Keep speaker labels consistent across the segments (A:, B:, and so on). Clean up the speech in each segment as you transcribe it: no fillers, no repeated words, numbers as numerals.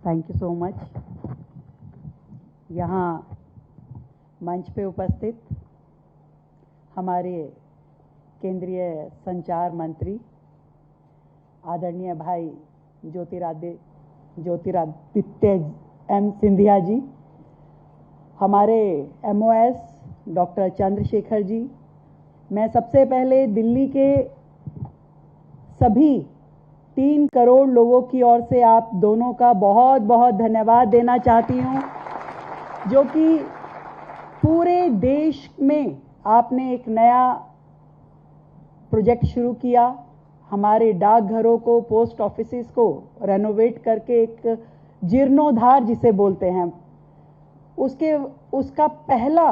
A: Thank you so much. यहाँ मंच पे उपस्थित हमारे केंद्रीय संचार मंत्री आदरणीय भाई ज्योतिरादित्य एम सिंधिया जी, हमारे MOS डॉक्टर चंद्रशेखर जी, मैं सबसे पहले दिल्ली के सभी 3 करोड़ लोगों की ओर से आप दोनों का बहुत बहुत धन्यवाद देना चाहती हूं, जो कि पूरे देश में आपने एक नया प्रोजेक्ट शुरू किया। हमारे डाकघरों को, पोस्ट ऑफिसेस को रेनोवेट करके एक जीर्णोद्धार जिसे बोलते हैं, उसका पहला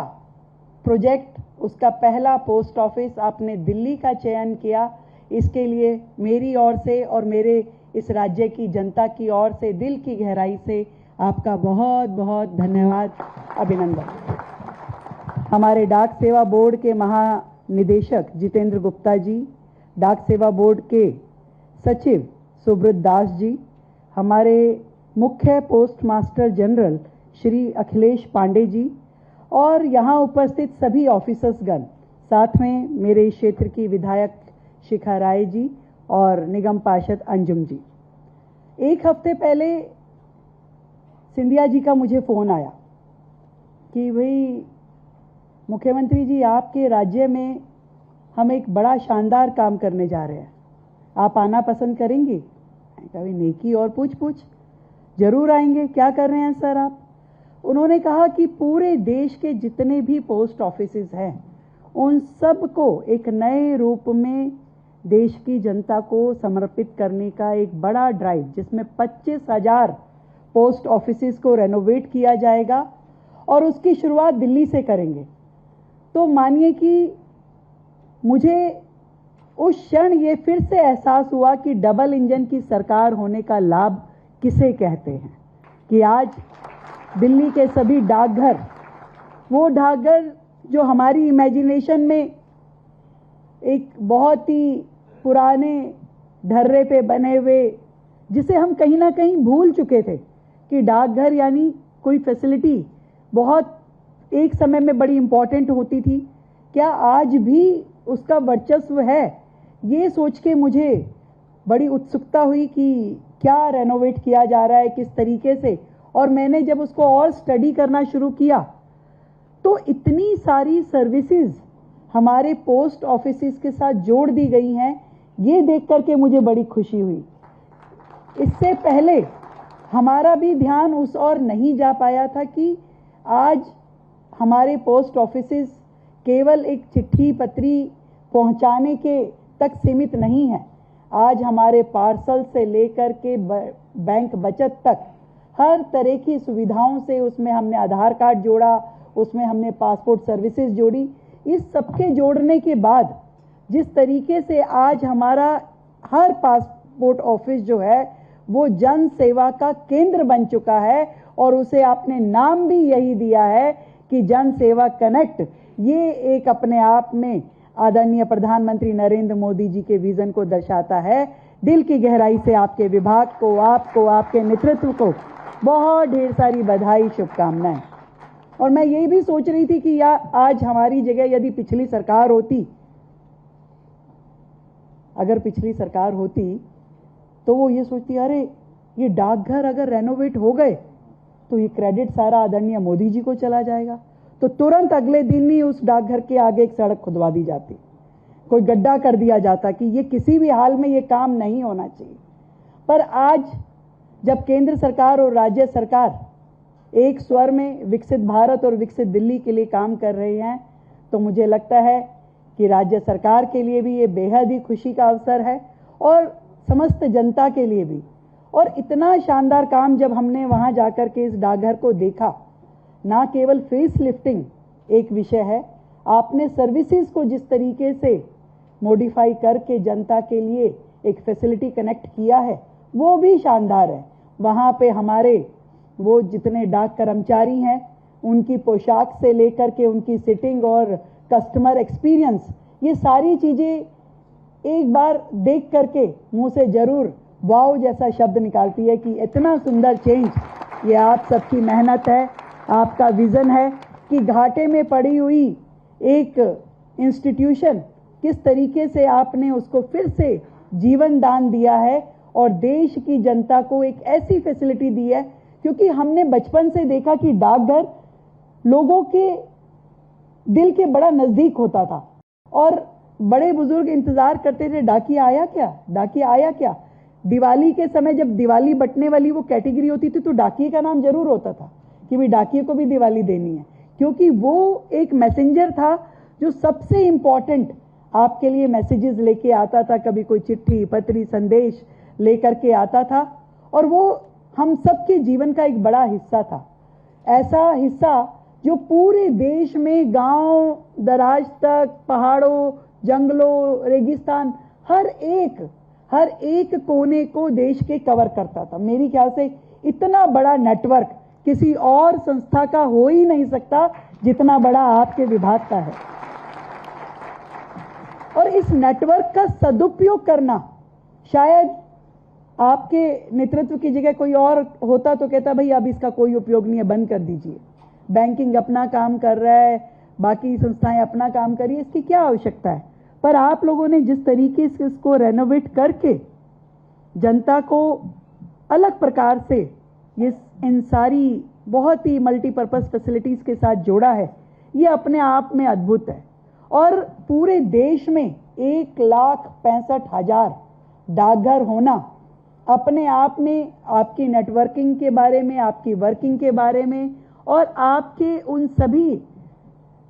A: प्रोजेक्ट, उसका पहला पोस्ट ऑफिस आपने दिल्ली का चयन किया। इसके लिए मेरी ओर से और मेरे इस राज्य की जनता की ओर से दिल की गहराई से आपका बहुत बहुत धन्यवाद, अभिनंदन। हमारे डाक सेवा बोर्ड के महानिदेशक जितेंद्र गुप्ता जी, डाक सेवा बोर्ड के सचिव सुब्रत दास जी, हमारे मुख्य post master general Shri Akhilesh Pandey ji और यहाँ उपस्थित सभी ऑफिसर्सगण, साथ में मेरे क्षेत्र की विधायक शिखा राय जी और निगम पार्षद अंजुम जी। एक हफ्ते पहले सिंधिया जी का मुझे फ़ोन आया कि भाई मुख्यमंत्री जी, आपके राज्य में हम एक बड़ा शानदार काम करने जा रहे हैं, आप आना पसंद करेंगी? कभी नेकी और पूछ जरूर आएंगे। क्या कर रहे हैं सर आप? उन्होंने कहा कि पूरे देश के जितने भी पोस्ट ऑफिसेस हैं उन सब को एक नए रूप में देश की जनता को समर्पित करने का एक बड़ा ड्राइव, जिसमें 25,000 पोस्ट ऑफिसेस को रेनोवेट किया जाएगा और उसकी शुरुआत दिल्ली से करेंगे। तो मानिए कि मुझे उस क्षण ये फिर से एहसास हुआ कि डबल इंजन की सरकार होने का लाभ किसे कहते हैं, कि आज दिल्ली के सभी डाकघर, वो डाकघर जो हमारी इमेजिनेशन में एक बहुत ही पुराने ढर्रे पे बने हुए, जिसे हम कहीं ना कहीं भूल चुके थे कि डाकघर यानी कोई फैसिलिटी बहुत एक समय में बड़ी इंपॉर्टेंट होती थी, क्या आज भी उसका वर्चस्व है? ये सोच के मुझे बड़ी उत्सुकता हुई कि क्या रेनोवेट किया जा रहा है, किस तरीके से। और मैंने जब उसको और स्टडी करना शुरू किया तो इतनी सारी सर्विसेज हमारे पोस्ट ऑफिसेस के साथ जोड़ दी गई हैं, ये देख करके मुझे बड़ी खुशी हुई। इससे पहले हमारा भी ध्यान उस ओर नहीं जा पाया था कि आज हमारे पोस्ट ऑफिसेस केवल एक चिट्ठी पत्री पहुंचाने के तक सीमित नहीं है। आज हमारे पार्सल से लेकर के बैंक बचत तक हर तरह की सुविधाओं से, उसमें हमने आधार कार्ड जोड़ा, उसमें हमने पासपोर्ट सर्विसेज जोड़ी। इस सबके जोड़ने के बाद जिस तरीके से आज हमारा हर पासपोर्ट ऑफिस जो है वो जन सेवा का केंद्र बन चुका है, और उसे आपने नाम भी यही दिया है कि जन सेवा कनेक्ट। ये एक अपने आप में आदरणीय प्रधानमंत्री नरेंद्र मोदी जी के विजन को दर्शाता है। दिल की गहराई से आपके विभाग को, आपको, आपके नेतृत्व को बहुत ढेर सारी बधाई, शुभकामनाएं। और मैं यही भी सोच रही थी कि आज हमारी जगह यदि पिछली सरकार होती, अगर पिछली सरकार होती तो वो ये सोचती, अरे ये डाकघर अगर रेनोवेट हो गए तो ये क्रेडिट सारा आदरणीय मोदी जी को चला जाएगा। तो तुरंत अगले दिन ही उस डाकघर के आगे एक सड़क खुदवा दी जाती, कोई गड्ढा कर दिया जाता कि ये किसी भी हाल में ये काम नहीं होना चाहिए। पर आज जब केंद्र सरकार और राज्य सरकार एक स्वर में विकसित भारत और विकसित दिल्ली के लिए काम कर रहे हैं, तो मुझे लगता है कि राज्य सरकार के लिए भी ये बेहद ही खुशी का अवसर है और समस्त जनता के लिए भी। और इतना शानदार काम जब हमने वहां जाकर के इस डाकघर को देखा, ना केवल फेस लिफ्टिंग एक विषय है, आपने सर्विसेज को जिस तरीके से मॉडिफाई करके जनता के लिए एक फैसिलिटी कनेक्ट किया है वो भी शानदार है। वहाँ पे हमारे वो जितने डाक कर्मचारी हैं उनकी पोशाक से लेकर के उनकी सिटिंग और कस्टमर एक्सपीरियंस, ये सारी चीज़ें एक बार देख करके मुंह से जरूर वाव जैसा शब्द निकालती है कि इतना सुंदर चेंज, ये आप सबकी मेहनत है, आपका विजन है कि घाटे में पड़ी हुई एक इंस्टीट्यूशन किस तरीके से आपने उसको फिर से जीवन दान दिया है और देश की जनता को एक ऐसी फैसिलिटी दी है। क्योंकि हमने बचपन से देखा कि डाकघर लोगों के दिल के बड़ा नजदीक होता था और बड़े बुजुर्ग इंतजार करते थे, डाकिया आया क्या, डाकिया आया क्या। दिवाली के समय जब दिवाली बंटने वाली वो कैटेगरी होती थी तो डाकिए का नाम जरूर होता था कि भाई डाकिए को भी दिवाली देनी है, क्योंकि वो एक मैसेंजर था जो सबसे इंपॉर्टेंट आपके लिए मैसेजेस लेके आता था। कभी कोई चिट्ठी पत्री संदेश लेकर के आता था और वो हम सबके जीवन का एक बड़ा हिस्सा था। ऐसा हिस्सा जो पूरे देश में गांव दराज तक, पहाड़ों, जंगलों, रेगिस्तान, हर एक कोने को देश के कवर करता था। मेरी ख्याल से इतना बड़ा नेटवर्क किसी और संस्था का हो ही नहीं सकता जितना बड़ा आपके विभाग का है। और इस नेटवर्क का सदुपयोग करना, शायद आपके नेतृत्व की जगह कोई और होता तो कहता भाई अब इसका कोई उपयोग नहीं है, बंद कर दीजिए। बैंकिंग अपना काम कर रहा है, बाकी संस्थाएं अपना काम कर रही है, इसकी क्या आवश्यकता है। पर आप लोगों ने जिस तरीके से इसको रेनोवेट करके जनता को अलग प्रकार से इन सारी बहुत ही मल्टीपर्पज फैसिलिटीज के साथ जोड़ा है, ये अपने आप में अद्भुत है। और पूरे देश में 1,65,000 डाकघर होना अपने आप में आपकी नेटवर्किंग के बारे में, आपकी वर्किंग के बारे में और आपके उन सभी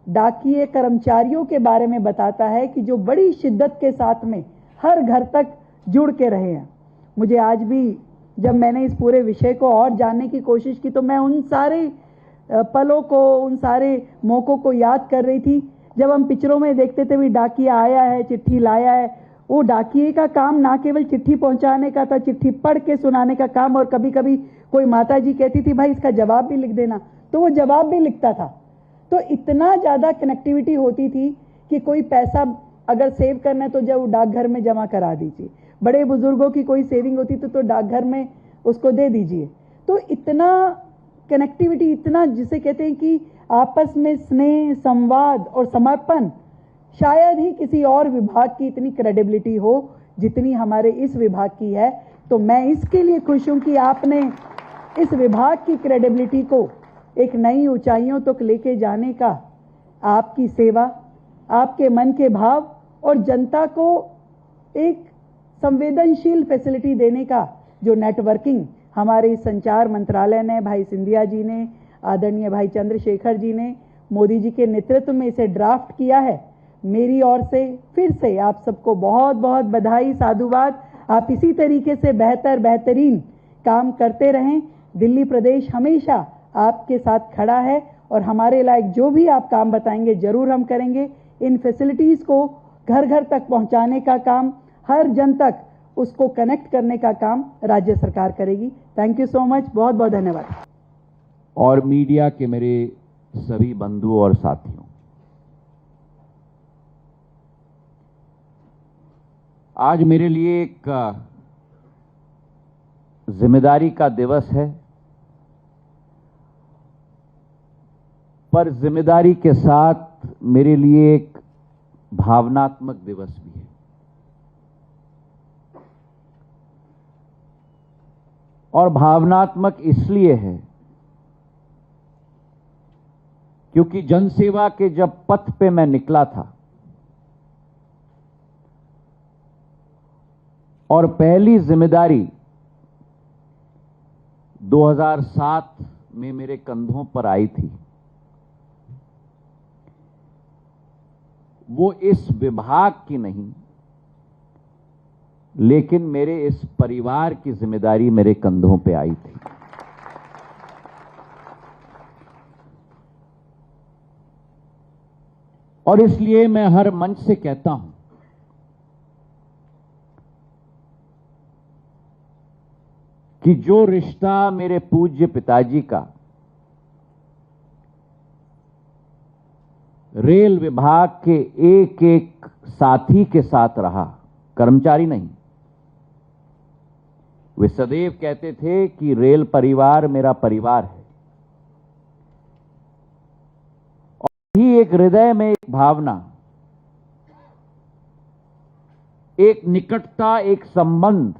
A: डाकिए कर्मचारियों के बारे में बताता है कि जो बड़ी शिद्दत के साथ में हर घर तक जुड़ के रहे हैं। मुझे आज भी जब मैंने इस पूरे विषय को और जानने की कोशिश की तो मैं उन सारे पलों को, उन सारे मौकों को याद कर रही थी जब हम पिक्चरों में देखते थे भी डाकिया आया है, चिट्ठी लाया है। वो डाकिए का काम ना केवल चिट्ठी पहुंचाने का था, चिट्ठी पढ़ के सुनाने का काम, और कभी कभी कोई माता जी कहती थी भाई इसका जवाब भी लिख देना, तो वो जवाब भी लिखता था। तो इतना ज्यादा कनेक्टिविटी होती थी कि कोई पैसा अगर सेव करना है तो जब डाकघर में जमा करा दीजिए, बड़े बुजुर्गों की कोई सेविंग होती तो डाकघर में उसको दे दीजिए। तो इतना कनेक्टिविटी, इतना जिसे कहते हैं कि आपस में स्नेह, संवाद और समर्पण, शायद ही किसी और विभाग की इतनी क्रेडिबिलिटी हो जितनी हमारे इस विभाग की है। तो मैं इसके लिए खुश हूं कि आपने इस विभाग की क्रेडिबिलिटी को एक नई ऊंचाइयों तक लेके जाने का, आपकी सेवा, आपके मन के भाव और जनता को एक संवेदनशील फैसिलिटी देने का जो नेटवर्किंग हमारे संचार मंत्रालय ने, भाई सिंधिया जी ने, आदरणीय भाई चंद्रशेखर जी ने मोदी जी के नेतृत्व में इसे ड्राफ्ट किया है, मेरी ओर से फिर से आप सबको बहुत बहुत बधाई, साधुवाद। आप इसी तरीके से बेहतरीन काम करते रहें। दिल्ली प्रदेश हमेशा आपके साथ खड़ा है और हमारे लायक जो भी आप काम बताएंगे जरूर हम करेंगे। इन फैसिलिटीज को घर घर तक पहुंचाने का काम, हर जन तक उसको कनेक्ट करने का काम राज्य सरकार करेगी। थैंक यू सो मच, बहुत बहुत धन्यवाद।
B: और मीडिया के मेरे सभी बंधु और साथियों, आज मेरे लिए एक जिम्मेदारी का दिवस है, पर जिम्मेदारी के साथ मेरे लिए एक भावनात्मक दिवस भी है। और भावनात्मक इसलिए है क्योंकि जनसेवा के जब पथ पे मैं निकला था और पहली जिम्मेदारी 2007 में मेरे कंधों पर आई थी, वो इस विभाग की नहीं लेकिन मेरे इस परिवार की जिम्मेदारी मेरे कंधों पे आई थी। और इसलिए मैं हर मंच से कहता हूं कि जो रिश्ता मेरे पूज्य पिताजी का रेल विभाग के एक एक साथी के साथ रहा, कर्मचारी नहीं, वे सदैव कहते थे कि रेल परिवार मेरा परिवार है। और ही एक हृदय में एक भावना, एक निकटता, एक संबंध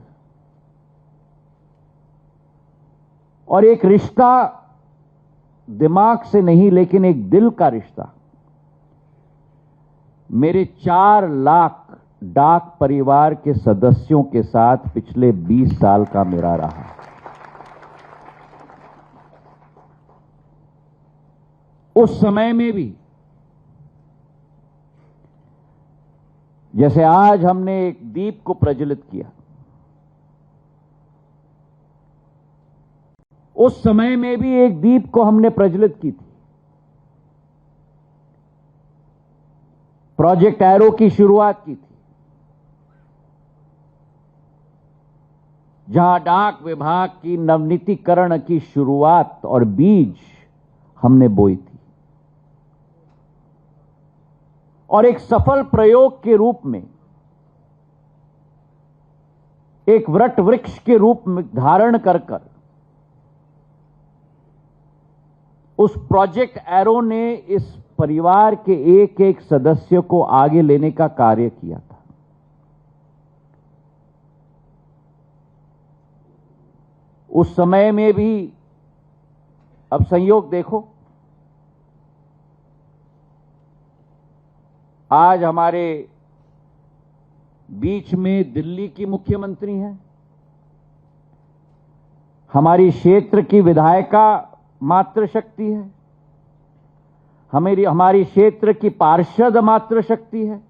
B: और एक रिश्ता, दिमाग से नहीं लेकिन एक दिल का रिश्ता मेरे 4 लाख डाक परिवार के सदस्यों के साथ पिछले 20 साल का मेरा रहा। उस समय में भी जैसे आज हमने एक दीप को प्रज्वलित किया, उस समय में भी एक दीप को हमने प्रज्वलित की थी। प्रोजेक्ट एरो की शुरुआत की थी, जहां डाक विभाग की नवनीतीकरण की शुरुआत और बीज हमने बोई थी। और एक सफल प्रयोग के रूप में, एक वट वृक्ष के रूप में धारण कर उस प्रोजेक्ट एरो ने इस परिवार के एक एक सदस्य को आगे लेने का कार्य किया था। उस समय में भी, अब संयोग देखो, आज हमारे बीच में दिल्ली की मुख्यमंत्री हैं, हमारी क्षेत्र की विधायिका मातृशक्ति है, हमारी क्षेत्र की पार्षद मातृशक्ति है,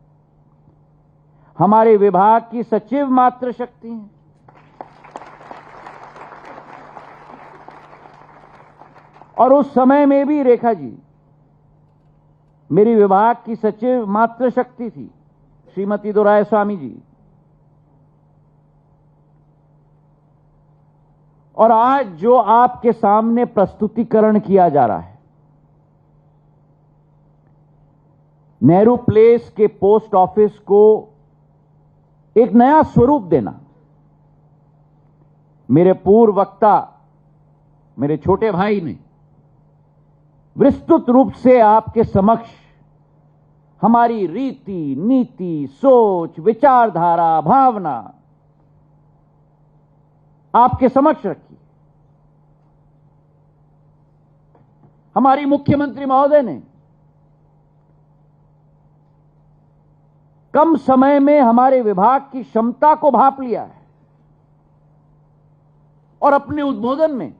B: हमारे विभाग की सचिव मातृशक्ति है। और उस समय में भी रेखा जी मेरी विभाग की सचिव मातृशक्ति थी, श्रीमती दोरायस्वामी जी। और आज जो आपके सामने प्रस्तुतिकरण किया जा रहा है, नेहरू प्लेस के पोस्ट ऑफिस को एक नया स्वरूप देना, मेरे पूर्व वक्ता, मेरे छोटे भाई ने विस्तृत रूप से आपके समक्ष हमारी रीति, नीति, सोच, विचारधारा, भावना आपके समक्ष रखी। हमारी मुख्यमंत्री महोदय ने कम समय में हमारे विभाग की क्षमता को भांप लिया है और अपने उद्बोधन में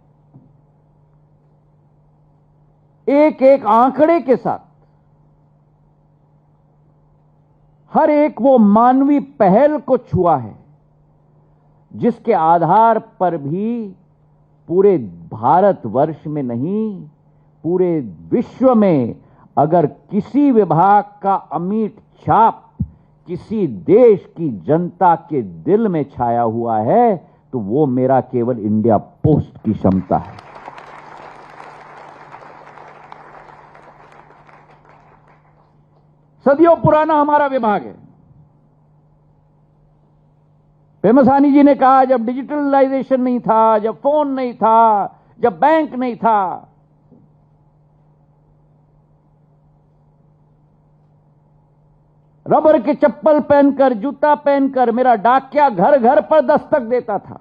B: एक एक आंकड़े के साथ हर एक वो मानवीय पहल को छुआ है जिसके आधार पर भी पूरे भारतवर्ष में नहीं, पूरे विश्व में अगर किसी विभाग का अमिट छाप किसी देश की जनता के दिल में छाया हुआ है तो वो मेरा केवल इंडिया पोस्ट की क्षमता है। सदियों पुराना हमारा विभाग है। पेमसानी जी ने कहा, जब डिजिटलाइजेशन नहीं था, जब फोन नहीं था, जब बैंक नहीं था, रबर के चप्पल पहनकर, जूता पहनकर मेरा डाकिया घर घर पर दस्तक देता था।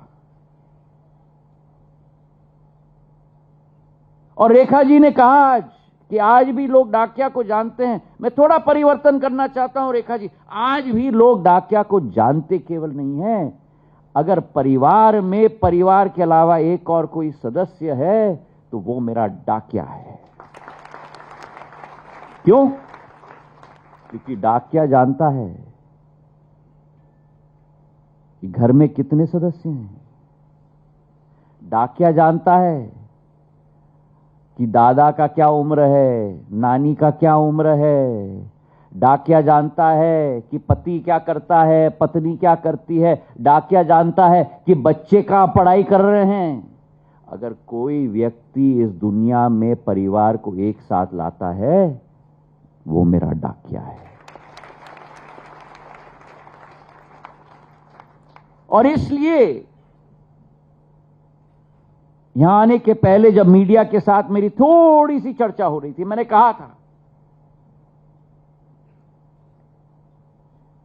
B: और रेखा जी ने कहा आज कि आज भी लोग डाकिया को जानते हैं। मैं थोड़ा परिवर्तन करना चाहता हूं रेखा जी, आज भी लोग डाकिया को जानते केवल नहीं है, अगर परिवार में परिवार के अलावा एक और कोई सदस्य है तो वो मेरा डाकिया है। क्यों? क्योंकि डाकिया जानता है कि घर में कितने सदस्य हैं। डाकिया जानता है कि दादा का क्या उम्र है, नानी का क्या उम्र है। डाकिया जानता है कि पति क्या करता है, पत्नी क्या करती है। डाकिया जानता है कि बच्चे कहां पढ़ाई कर रहे हैं। अगर कोई व्यक्ति इस दुनिया में परिवार को एक साथ लाता है वो मेरा डाकिया है। और इसलिए यहां आने के पहले जब मीडिया के साथ मेरी थोड़ी सी चर्चा हो रही थी, मैंने कहा था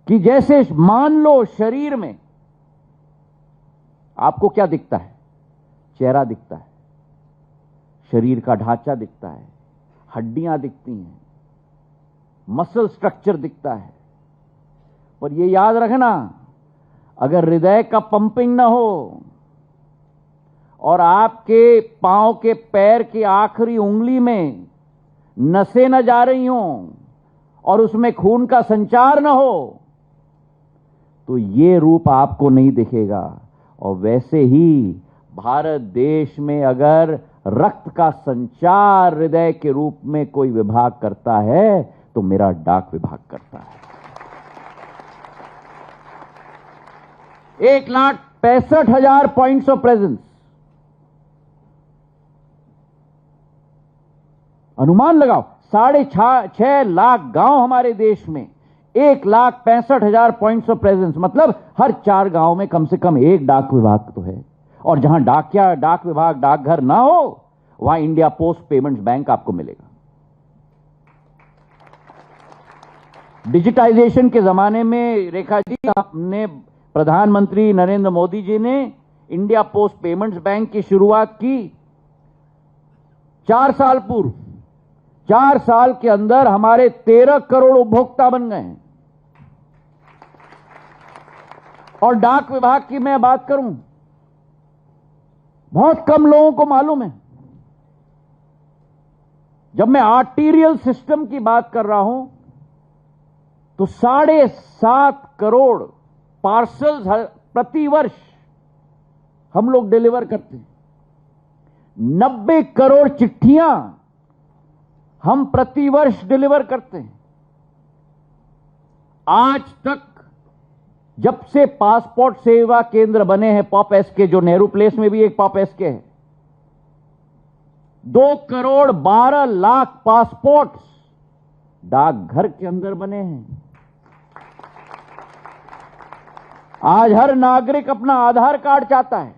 B: कि जैसे मान लो शरीर में आपको क्या दिखता है? चेहरा दिखता है, शरीर का ढांचा दिखता है, हड्डियां दिखती हैं, मसल स्ट्रक्चर दिखता है, पर यह याद रखना, अगर हृदय का पंपिंग ना हो और आपके पांव के पैर की आखिरी उंगली में नसें न जा रही हों और उसमें खून का संचार न हो, तो ये रूप आपको नहीं दिखेगा। और वैसे ही भारत देश में अगर रक्त का संचार हृदय के रूप में कोई विभाग करता है तो मेरा डाक विभाग करता है। 1,65,000 पॉइंट्स ऑफ प्रेजेंस। अनुमान लगाओ, 6.5 लाख गांव हमारे देश में, 1,65,000 पॉइंट्स ऑफ प्रेजेंस, मतलब हर 4 गांव में कम से कम एक डाक विभाग तो है। और जहां डाक विभाग, डाकघर ना हो, वहां इंडिया पोस्ट पेमेंट्स बैंक आपको मिलेगा। डिजिटाइजेशन के जमाने में रेखा जी, हमने प्रधानमंत्री नरेंद्र मोदी जी ने इंडिया पोस्ट पेमेंट्स बैंक की शुरुआत की 4 साल पूर्व। 4 साल के अंदर हमारे 13 करोड़ उपभोक्ता बन गए हैं। और डाक विभाग की मैं बात करूं, बहुत कम लोगों को मालूम है। जब मैं आर्टीरियल सिस्टम की बात कर रहा हूं तो 7.5 करोड़ पार्सल्स प्रति वर्ष हम लोग डिलीवर करते हैं। 90 करोड़ चिट्ठियां हम प्रति वर्ष डिलीवर करते हैं। आज तक जब से पासपोर्ट सेवा केंद्र बने हैं पॉप एसके, जो नेहरू प्लेस में भी एक पॉप एसके है, 2 करोड़ 12 लाख पासपोर्ट्स डाकघर के अंदर बने हैं। आज हर नागरिक अपना आधार कार्ड चाहता है।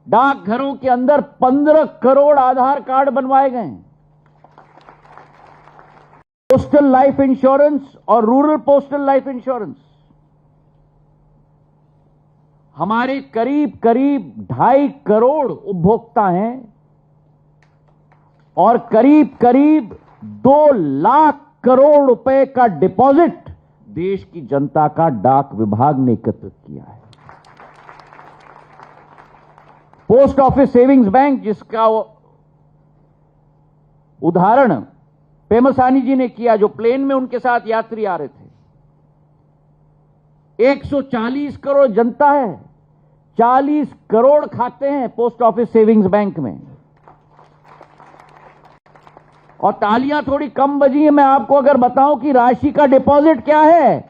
B: डाकघरों के अंदर 15 करोड़ आधार कार्ड बनवाए गए हैं। पोस्टल लाइफ इंश्योरेंस और रूरल पोस्टल लाइफ इंश्योरेंस, हमारे करीब करीब 2.5 करोड़ उपभोक्ता हैं और करीब करीब 2 लाख करोड़ रुपए का डिपॉजिट देश की जनता का डाक विभाग ने एकत्रित किया है। पोस्ट ऑफिस सेविंग्स बैंक, जिसका उदाहरण पेमसानी जी ने किया, जो प्लेन में उनके साथ यात्री आ रहे थे, 140 करोड़ जनता है, 40 करोड़ खाते हैं पोस्ट ऑफिस सेविंग्स बैंक में। और तालियां थोड़ी कम बजी हैं, मैं आपको अगर बताऊं कि राशि का डिपॉजिट क्या है,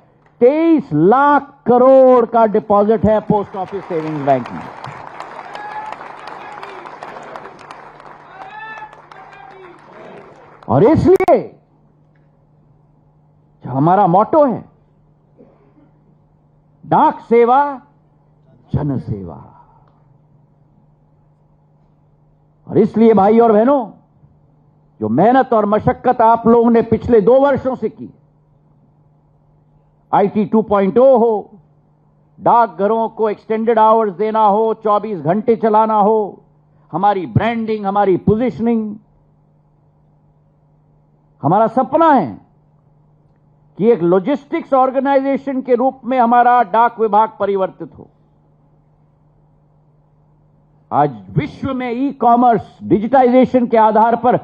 B: 23 लाख करोड़ का डिपॉजिट है पोस्ट ऑफिस सेविंग्स बैंक में। और इसलिए जो हमारा मोटो है, डाक सेवा जन सेवा। और इसलिए भाई और बहनों, जो मेहनत और मशक्कत आप लोगों ने पिछले 2 वर्षों से की, IT 2.0 हो, डाकघरों को एक्सटेंडेड आवर्स देना हो, 24 घंटे चलाना हो, हमारी ब्रांडिंग, हमारी पोजीशनिंग, हमारा सपना है कि एक लॉजिस्टिक्स ऑर्गेनाइजेशन के रूप में हमारा डाक विभाग परिवर्तित हो। आज विश्व में ई कॉमर्स डिजिटाइजेशन के आधार पर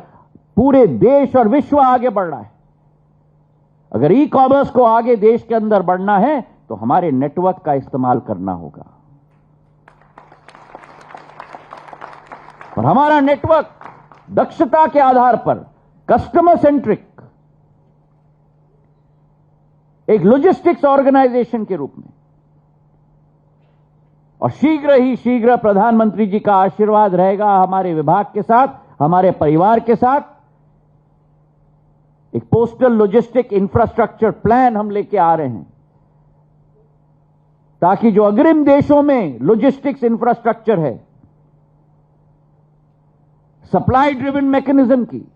B: पूरे देश और विश्व आगे बढ़ रहा है। अगर ई कॉमर्स को आगे देश के अंदर बढ़ना है तो हमारे नेटवर्क का इस्तेमाल करना होगा। और हमारा नेटवर्क दक्षता के आधार पर कस्टमर सेंट्रिक एक लॉजिस्टिक्स ऑर्गेनाइजेशन के रूप में, और शीघ्र प्रधानमंत्री जी का आशीर्वाद रहेगा हमारे विभाग के साथ, हमारे परिवार के साथ, एक पोस्टल लॉजिस्टिक इंफ्रास्ट्रक्चर प्लान हम लेके आ रहे हैं। ताकि जो अग्रिम देशों में लॉजिस्टिक्स इंफ्रास्ट्रक्चर है, सप्लाई ड्रिवन मैकेनिज्म की,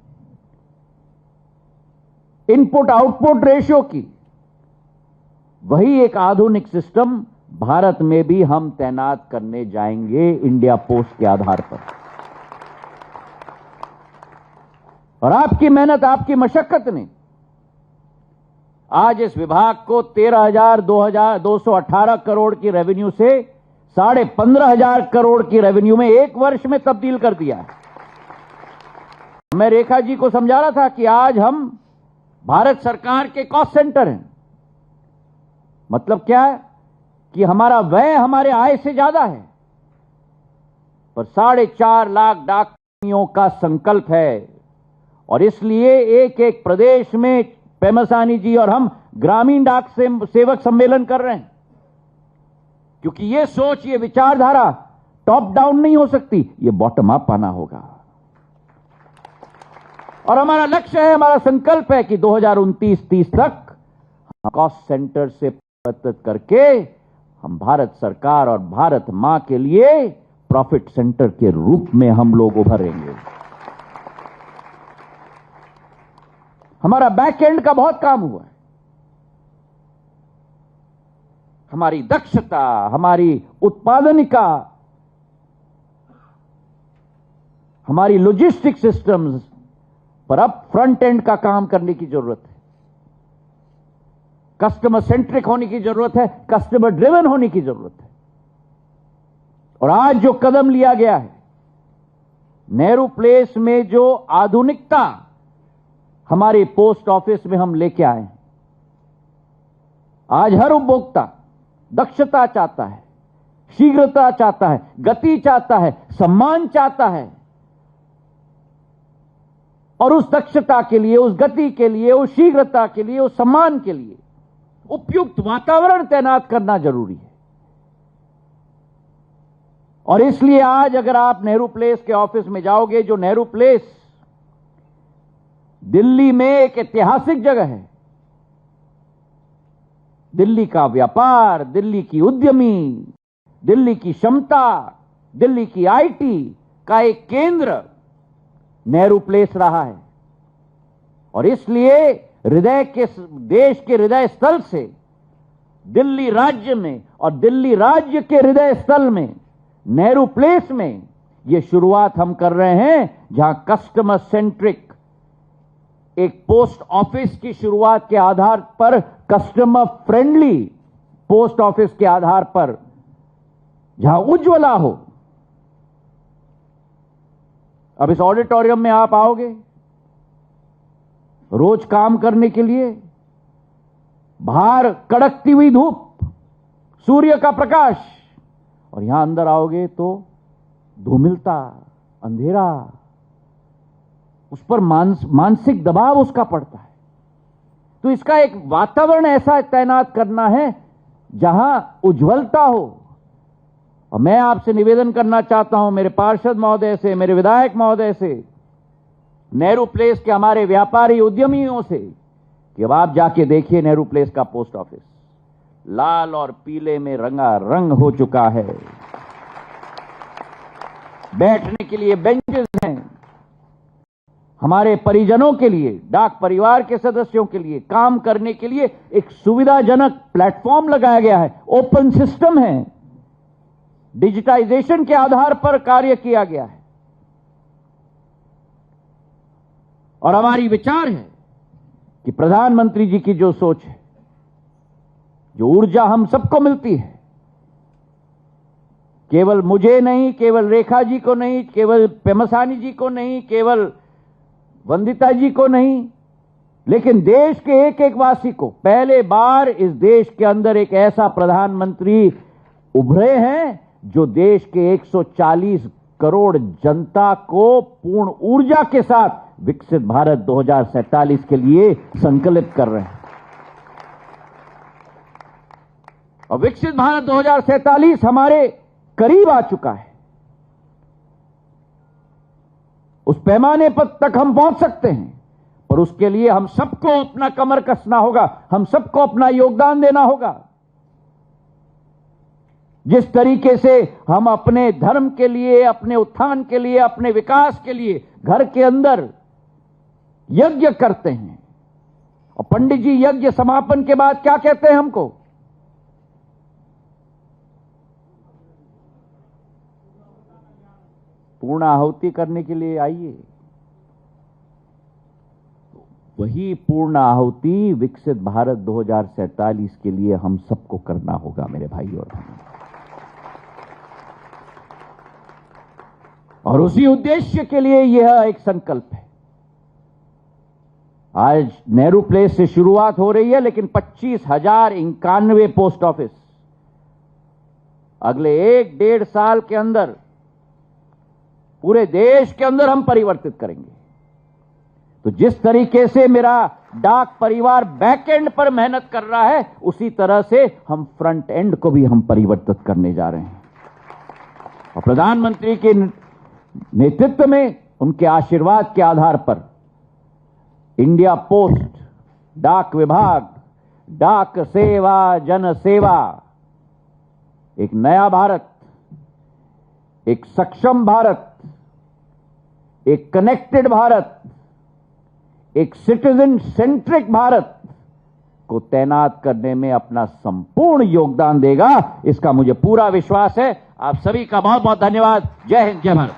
B: इनपुट आउटपुट रेशियो की, वही एक आधुनिक सिस्टम भारत में भी हम तैनात करने जाएंगे इंडिया पोस्ट के आधार पर। और आपकी मेहनत, आपकी मशक्कत ने आज इस विभाग को 13,218 करोड़ की रेवेन्यू से 15,500 करोड़ की रेवेन्यू में एक वर्ष में तब्दील कर दिया है। मैं रेखा जी को समझा रहा था कि आज हम भारत सरकार के कॉस्ट सेंटर हैं। मतलब क्या है कि हमारा व्यय हमारे आय से ज्यादा है, पर 4.5 लाख डाककर्मियों का संकल्प है और इसलिए एक एक प्रदेश में पेमसानी जी और हम ग्रामीण डाक सेवक सम्मेलन कर रहे हैं, क्योंकि ये सोच, ये विचारधारा टॉप डाउन नहीं हो सकती, ये बॉटम अप आना होगा। और हमारा लक्ष्य है, हमारा संकल्प है कि 2029-30 तक कॉस्ट सेंटर से परिवर्तित करके हम भारत सरकार और भारत मां के लिए प्रॉफिट सेंटर के रूप में हम लोग उभरेंगे। हमारा बैक एंड का बहुत काम हुआ है। हमारी दक्षता, हमारी उत्पादनिका, हमारी लॉजिस्टिक सिस्टम्स पर अब फ्रंट एंड का काम करने की जरूरत है। कस्टमर सेंट्रिक होने की जरूरत है, कस्टमर ड्रिवन होने की जरूरत है। और आज जो कदम लिया गया है, नेहरू प्लेस में जो आधुनिकता हमारे पोस्ट ऑफिस में हम लेके आए हैं, आज हर उपभोक्ता दक्षता चाहता है, शीघ्रता चाहता है, गति चाहता है, सम्मान चाहता है। और उस दक्षता के लिए, उस गति के लिए, उस शीघ्रता के लिए, उस सम्मान के लिए उपयुक्त वातावरण तैनात करना जरूरी है। और इसलिए आज अगर आप नेहरू प्लेस के ऑफिस में जाओगे, जो नेहरू प्लेस दिल्ली में एक ऐतिहासिक जगह है, दिल्ली का व्यापार, दिल्ली की उद्यमी, दिल्ली की क्षमता, दिल्ली की आईटी का एक केंद्र नेहरू प्लेस रहा है। और इसलिए हृदय के, देश के हृदय स्थल से दिल्ली राज्य में और दिल्ली राज्य के हृदय स्थल में नेहरू प्लेस में यह शुरुआत हम कर रहे हैं, जहां कस्टमर सेंट्रिक एक पोस्ट ऑफिस की शुरुआत के आधार पर, कस्टमर फ्रेंडली पोस्ट ऑफिस के आधार पर, जहां उज्ज्वला हो। अब इस ऑडिटोरियम में आप आओगे रोज काम करने के लिए, बाहर कड़कती हुई धूप, सूर्य का प्रकाश, और यहां अंदर आओगे तो धूमिलता, अंधेरा, उस पर मानसिक दबाव उसका पड़ता है। तो इसका एक वातावरण ऐसा तैनात करना है जहां उज्ज्वलता हो। और मैं आपसे निवेदन करना चाहता हूं, मेरे पार्षद महोदय से, मेरे विधायक महोदय से, नेहरू प्लेस के हमारे व्यापारी उद्यमियों से, कि अब आप जाके देखिए नेहरू प्लेस का पोस्ट ऑफिस लाल और पीले में रंगा रंग हो चुका है। बैठने के लिए बेंचेस हैं, हमारे परिजनों के लिए, डाक परिवार के सदस्यों के लिए काम करने के लिए एक सुविधाजनक प्लेटफॉर्म लगाया गया है। ओपन सिस्टम है, डिजिटाइजेशन के आधार पर कार्य किया गया है। और हमारी विचार है कि प्रधानमंत्री जी की जो सोच है, जो ऊर्जा हम सबको मिलती है, केवल मुझे नहीं, केवल रेखा जी को नहीं, केवल पेमसानी जी को नहीं, केवल वंदिता जी को नहीं, लेकिन देश के एक एक वासी को, पहले बार इस देश के अंदर एक ऐसा प्रधानमंत्री उभरे हैं जो देश के 140 करोड़ जनता को पूर्ण ऊर्जा के साथ विकसित भारत 2047 के लिए संकल्पित कर रहे हैं। और विकसित भारत 2047 हमारे करीब आ चुका है। उस पैमाने पर तक हम पहुंच सकते हैं, पर उसके लिए हम सबको अपना कमर कसना होगा, हम सबको अपना योगदान देना होगा। जिस तरीके से हम अपने धर्म के लिए, अपने उत्थान के लिए, अपने विकास के लिए घर के अंदर यज्ञ करते हैं, और पंडित जी यज्ञ समापन के बाद क्या कहते हैं हमको? पूर्ण आहुति करने के लिए आइए। वही पूर्ण आहुति विकसित भारत 2047 के लिए हम सबको करना होगा मेरे भाई और बहनों। और उसी उद्देश्य के लिए यह एक संकल्प है। आज नेहरू प्लेस से शुरुआत हो रही है, लेकिन 25,091 पोस्ट ऑफिस अगले 1-1.5 साल के अंदर पूरे देश के अंदर हम परिवर्तित करेंगे। तो जिस तरीके से मेरा डाक परिवार बैक एंड पर मेहनत कर रहा है, उसी तरह से हम फ्रंट एंड को भी हम परिवर्तित करने जा रहे हैं। और प्रधानमंत्री के नेतृत्व में, उनके आशीर्वाद के आधार पर इंडिया पोस्ट, डाक विभाग, डाक सेवा, जन सेवा, एक नया भारत, एक सक्षम भारत, एक कनेक्टेड भारत, एक सिटीजन सेंट्रिक भारत को तैनात करने में अपना संपूर्ण योगदान देगा, इसका मुझे पूरा विश्वास है। आप सभी का बहुत बहुत धन्यवाद। जय हिंद, जय भारत।